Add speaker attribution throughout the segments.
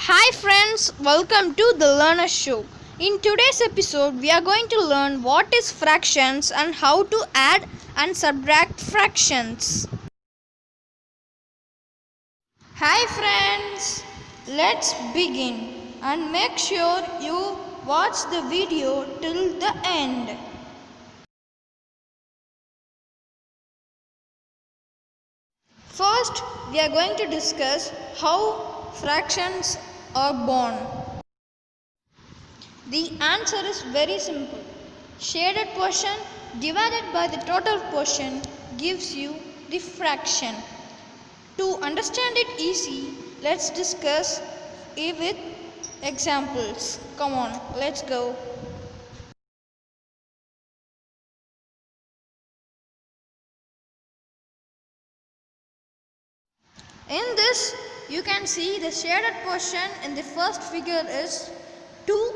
Speaker 1: Hi friends, welcome to the Learner Show. In today's episode, we are going to learn what is fractions and how to add and subtract fractions. Hi friends, let's begin and make sure you watch the video till the end. First, we are going to discuss how fractions are born. The answer is very simple. Shaded portion divided by the total portion gives you the fraction. To understand it easy, let's discuss it with examples. Come on, let's go. In this, you can see the shaded portion in the first figure is 2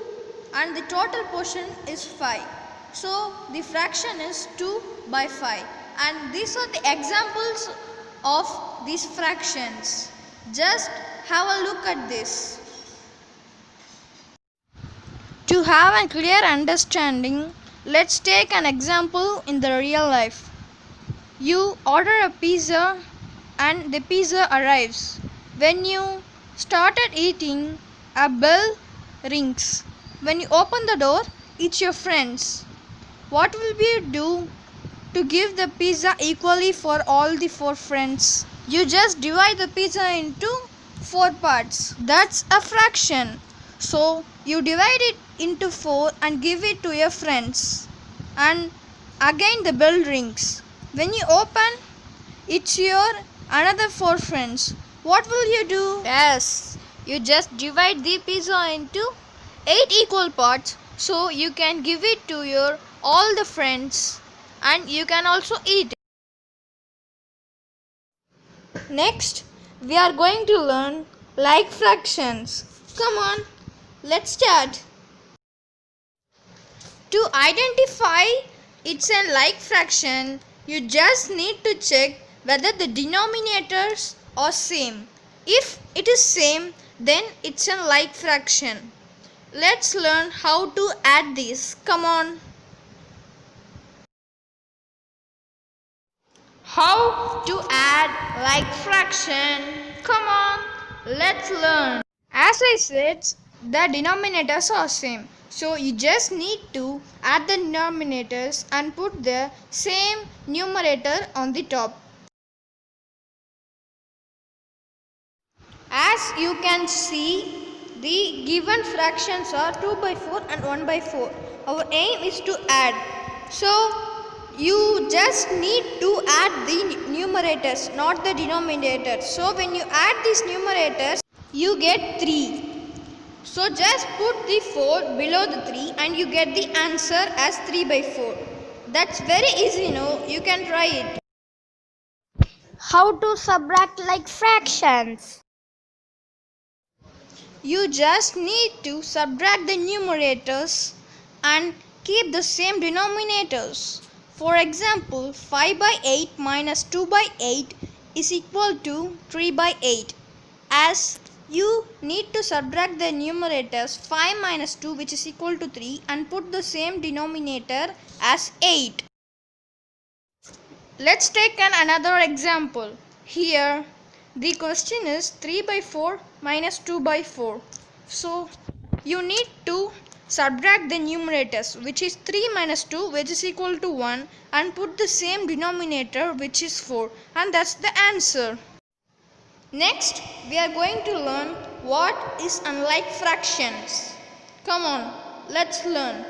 Speaker 1: and the total portion is 5. So, the fraction is 2 by 5. And these are the examples of these fractions. Just have a look at this. To have a clear understanding, let's take an example in the real life. You order a pizza and the pizza arrives. When you started eating, a bell rings. When you open the door, it's your friends. What will you do to give the pizza equally for all the 4 friends? You just divide the pizza into 4 parts. That's a fraction. So you divide it into 4 and give it to your friends. And again the bell rings. When you open, it's your another 4 friends. What will you do? Yes, you just divide the pizza into 8 equal parts so you can give it to your all the friends and you can also eat it. Next, we are going to learn like fractions. Come on, let's start. To identify it's a like fraction, you just need to check whether the denominators are same. If it is same, then it's a like fraction. Let's learn how to add these. Come on. How to add like fraction? Come on, let's learn. As I said, the denominators are same. So you just need to add the denominators and put the same numerator on the top. As you can see, the given fractions are 2 by 4 and 1 by 4. Our aim is to add. So you just need to add the numerators, not the denominators. So when you add these numerators, you get 3. So just put the 4 below the 3 and you get the answer as 3 by 4. That's very easy, no? You can try it.
Speaker 2: How to subtract like fractions?
Speaker 1: You just need to subtract the numerators and keep the same denominators. For example, 5 by 8 minus 2 by 8 is equal to 3 by 8. As you need to subtract the numerators 5 minus 2 which is equal to 3 and put the same denominator as 8. Let's take another example. Here the question is 3 by 4 minus 2 by 4. So you need to subtract the numerators which is 3 minus 2 which is equal to 1 and put the same denominator which is 4 and that's the answer. Next, we are going to learn what is unlike fractions. Come on, let's learn.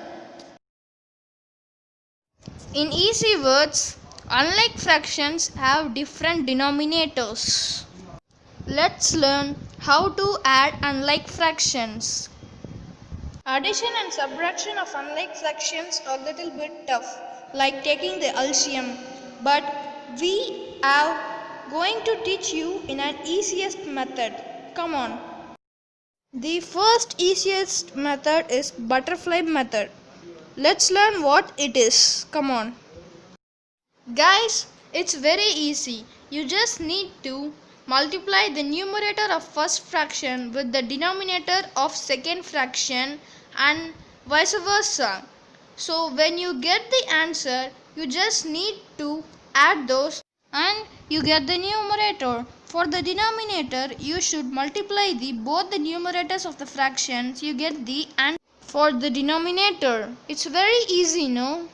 Speaker 1: In easy words, unlike fractions have different denominators. Let's learn how to add unlike fractions. Addition and subtraction of unlike fractions are a little bit tough, like taking the LCM, but we are going to teach you in an easiest method. Come on. The first easiest method is butterfly method. Let's learn what it is. Come on. Guys, it's very easy. You just need to multiply the numerator of first fraction with the denominator of second fraction and vice versa. So when you get the answer, you just need to add those and you get the numerator. For the denominator, you should multiply both the numerators of the fractions. You get the answer for the denominator. It's very easy, no?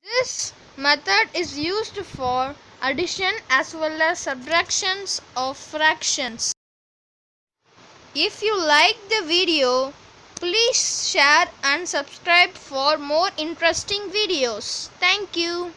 Speaker 1: This method is used for addition as well as subtractions of fractions. If you like the video, please share and subscribe for more interesting videos. Thank you.